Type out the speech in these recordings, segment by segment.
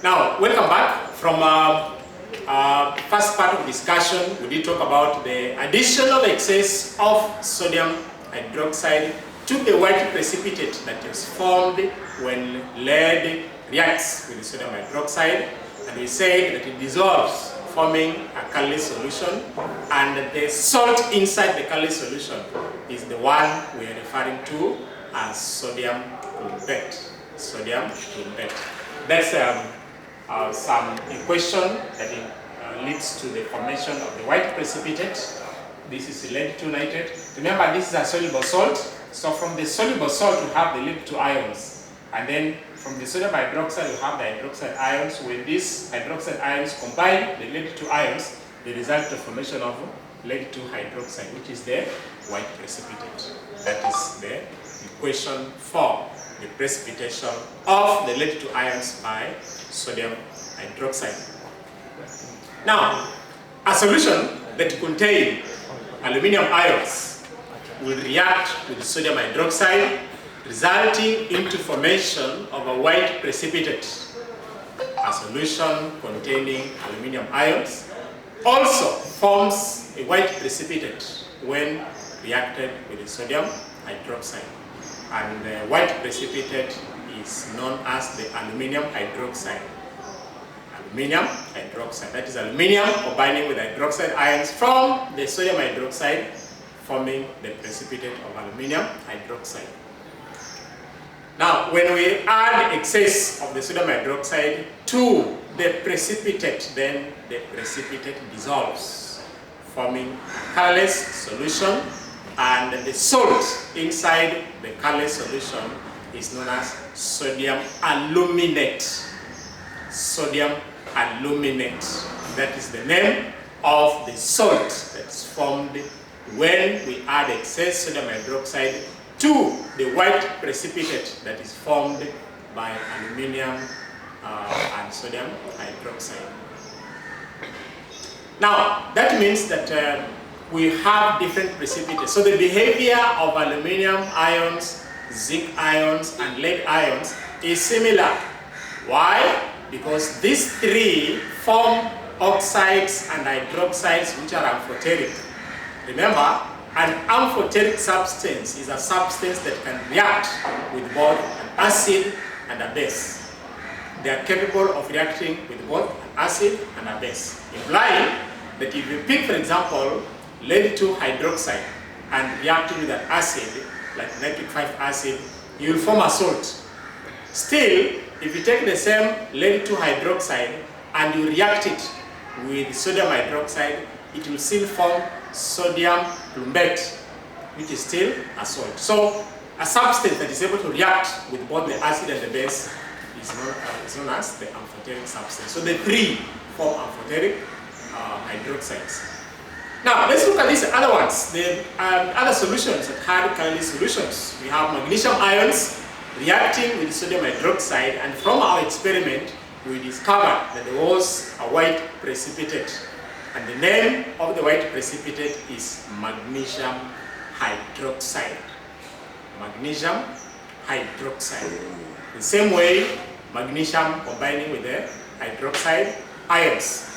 Now, welcome back. From first part of discussion, we did talk about the additional excess of sodium hydroxide to the white precipitate that is formed when lead reacts with the sodium hydroxide, and we said that it dissolves, forming a colorless solution, and the salt inside the colorless solution is the one we are referring to as sodium plumbate. Sodium plumbate. That's some equation that leads to the formation of the white precipitate. This is lead 2 nitrate. Remember, this is a soluble salt. So from the soluble salt, we have the lead 2 ions, and then from the sodium hydroxide, we have the hydroxide ions. When these hydroxide ions combine the lead 2 ions, they result in the formation of lead 2 hydroxide, which is the white precipitate. That is the equation for the precipitation of the lead 2 ions by sodium hydroxide. Now, a solution that contains aluminum ions will react with sodium hydroxide, resulting into formation of a white precipitate. A solution containing aluminum ions also forms a white precipitate when reacted with the sodium hydroxide. And the white precipitate is known as the aluminum hydroxide. Aluminum hydroxide. That is aluminum combining with hydroxide ions from the sodium hydroxide, forming the precipitate of aluminum hydroxide. Now, when we add excess of the sodium hydroxide to the precipitate, then the precipitate dissolves, forming a colorless solution, and the salt inside the colorless solution is known as sodium aluminate. Sodium aluminate. That is the name of the salt that's formed when we add excess sodium hydroxide to the white precipitate that is formed by aluminum and sodium hydroxide. Now, that means that we have different precipitates. So the behavior of aluminum ions, zinc ions, and lead ions is similar. Why? Because these three form oxides and hydroxides which are amphoteric. Remember, an amphoteric substance is a substance that can react with both an acid and a base. They are capable of reacting with both an acid and a base, implying that if you pick, for example, lead 2 hydroxide and react with an acid, like nitric 5 acid, you will form a salt. Still, if you take the same lead 2 hydroxide and you react it with sodium hydroxide, it will still form sodium plumbate, which is still a salt. So, a substance that is able to react with both the acid and the base is known as the amphoteric substance. So, the three form amphoteric hydroxides. Now, let's look at these other ones, the other solutions that had colorless solutions. We have magnesium ions reacting with sodium hydroxide, and from our experiment, we discovered that there was a white precipitate. And the name of the white precipitate is magnesium hydroxide. Magnesium hydroxide. The same way, magnesium combining with the hydroxide ions.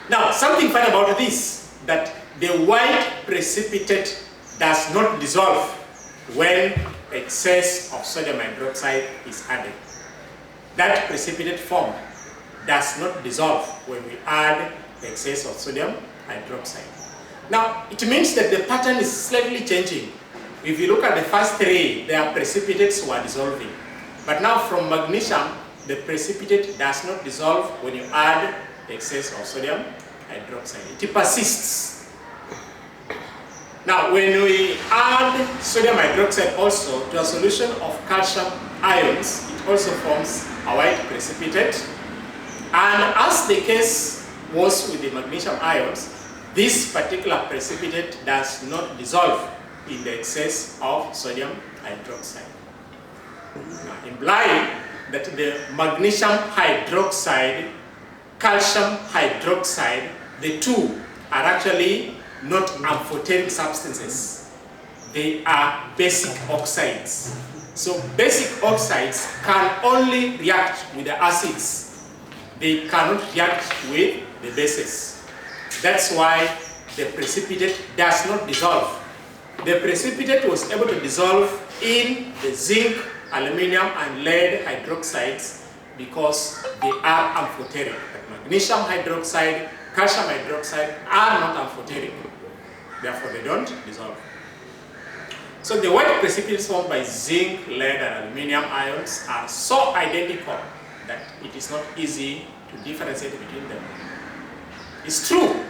Now, something fun about this, that the white precipitate does not dissolve when excess of sodium hydroxide is added. That precipitate form does not dissolve when we add excess of sodium hydroxide. Now, it means that the pattern is slightly changing. If you look at the first three, their precipitates were dissolving. But now from magnesium, the precipitate does not dissolve when you add excess of sodium hydroxide. It persists. Now, when we add sodium hydroxide also to a solution of calcium ions, it also forms a white precipitate. And as the case was with the magnesium ions, this particular precipitate does not dissolve in the excess of sodium hydroxide, implying that the magnesium hydroxide, calcium hydroxide, the two are actually not amphoteric substances. They are basic oxides. So basic oxides can only react with the acids. They cannot react with the bases. That's why the precipitate does not dissolve. The precipitate was able to dissolve in the zinc, aluminum, and lead hydroxides because they are amphoteric. Like magnesium hydroxide, calcium hydroxide are not amphoteric. Therefore, they don't dissolve. So the white precipitates formed by zinc, lead, and aluminum ions are so identical that it is not easy to differentiate between them. It's true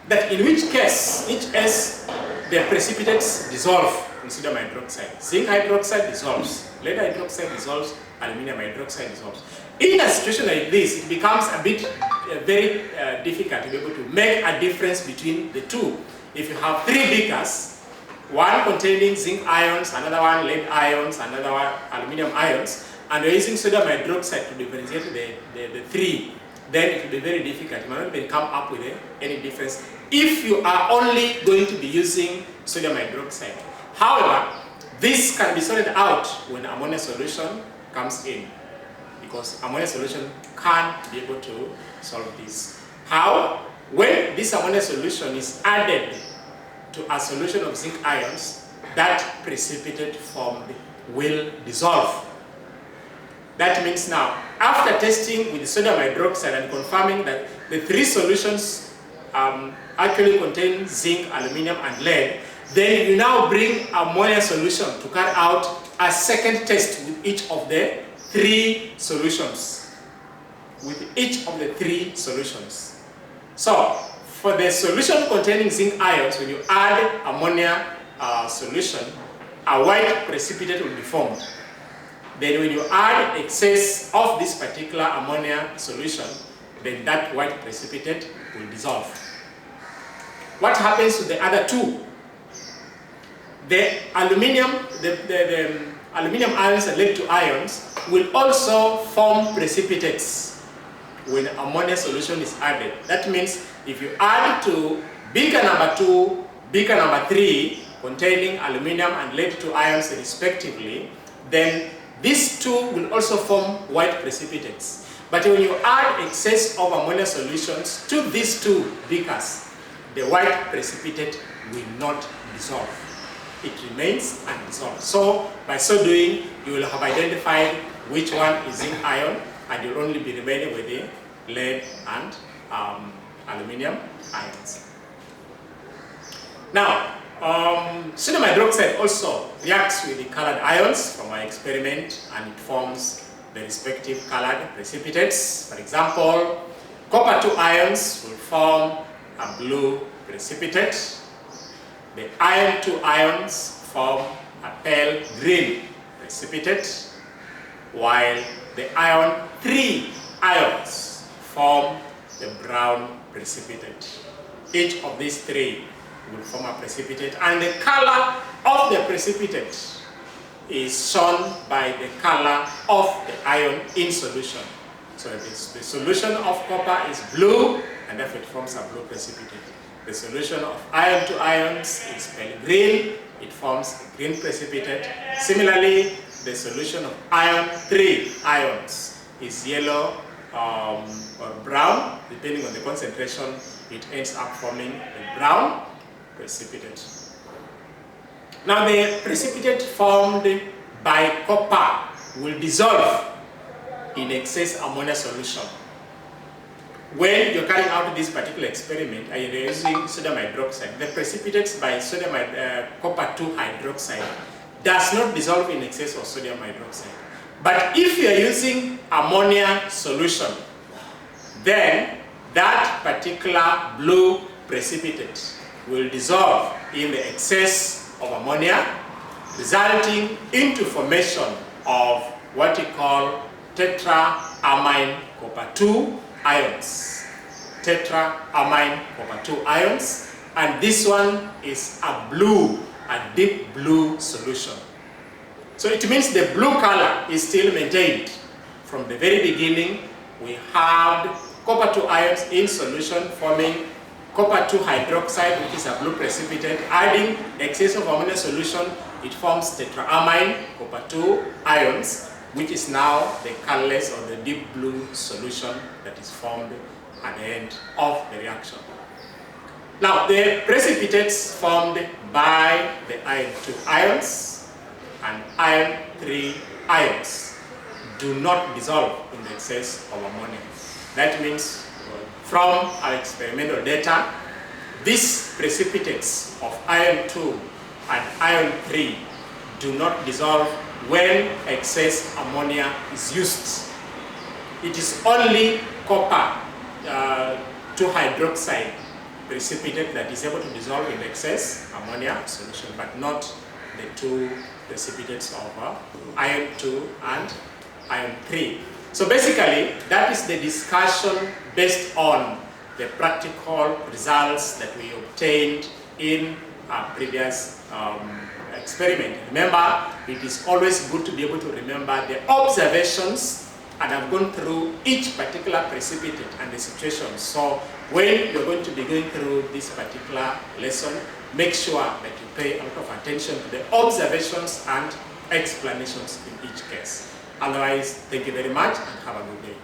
that in which case, the precipitates dissolve in sodium hydroxide. Zinc hydroxide dissolves, lead hydroxide dissolves, aluminum hydroxide dissolves. In a situation like this, it becomes a bit very difficult to be able to make a difference between the two. If you have three beakers, one containing zinc ions, another one lead ions, another one aluminum ions, and you're using sodium hydroxide to differentiate the three, then it will be very difficult. You might not even come up with any difference if you are only going to be using sodium hydroxide. However, this can be sorted out when ammonia solution comes in, because ammonia solution can be able to solve this. How? When this ammonia solution is added to a solution of zinc ions, that precipitate formed will dissolve. That means now, after testing with sodium hydroxide and confirming that the three solutions actually contain zinc, aluminum, and lead, then you now bring ammonia solution to carry out a second test with each of the three solutions. So, for the solution containing zinc ions, when you add ammonia solution, a white precipitate will be formed. Then when you add excess of this particular ammonia solution, then that white precipitate will dissolve. What happens to the other two? The aluminum ions and lead 2 ions will also form precipitates when ammonia solution is added. That means if you add to beaker number 2, beaker number 3 containing aluminum and lead 2 ions respectively, then these two will also form white precipitates. But when you add excess of ammonia solutions to these two beakers, the white precipitate will not dissolve. It remains undissolved. So by so doing, you will have identified which one is zinc ion, and you'll only be remaining with the lead and aluminum ions. Now, sodium hydroxide also reacts with the colored ions from our experiment, and it forms the respective colored precipitates. For example, copper 2 ions will form a blue precipitate. The iron 2 ions form a pale green precipitate, while the iron 3 ions form the brown precipitate. Each of these three will form a precipitate, and the color of the precipitate is shown by the color of the ion in solution. So the solution of copper is blue, and therefore it forms a blue precipitate. The solution of iron 2 ions is pale green, it forms a green precipitate. Similarly, the solution of iron 3 ions is yellow or brown. Depending on the concentration, it ends up forming a brown precipitate. Now the precipitate formed by copper will dissolve in excess ammonia solution. When you're carrying out this particular experiment and you're using sodium hydroxide, the precipitates by copper 2 hydroxide does not dissolve in excess of sodium hydroxide. But if you're using ammonia solution, then that particular blue precipitate will dissolve in the excess of ammonia, resulting into formation of what we call tetraamine copper 2 ions. Tetraamine copper 2 ions, and this one is a deep blue solution. So it means the blue color is still maintained. From the very beginning, we had copper 2 ions in solution forming copper 2 hydroxide, which is a blue precipitate, adding excess of ammonia solution it forms tetraamine copper 2 ions, which is now the colorless or the deep blue solution that is formed at the end of the reaction. Now, the precipitates formed by the iron 2 ions and iron 3 ions do not dissolve in the excess of ammonia. That means from our experimental data, these precipitates of iron 2 and iron 3 do not dissolve when excess ammonia is used. It is only copper 2 hydroxide precipitate that is able to dissolve in excess ammonia solution, but not the 2 precipitates of iron 2 and iron 3. So basically, that is the discussion based on the practical results that we obtained in our previous experiment. Remember, it is always good to be able to remember the observations, and I've gone through each particular precipitate and the situation. So when you're going to be going through this particular lesson, make sure that you pay a lot of attention to the observations and explanations in each case. Otherwise, thank you very much and have a good day.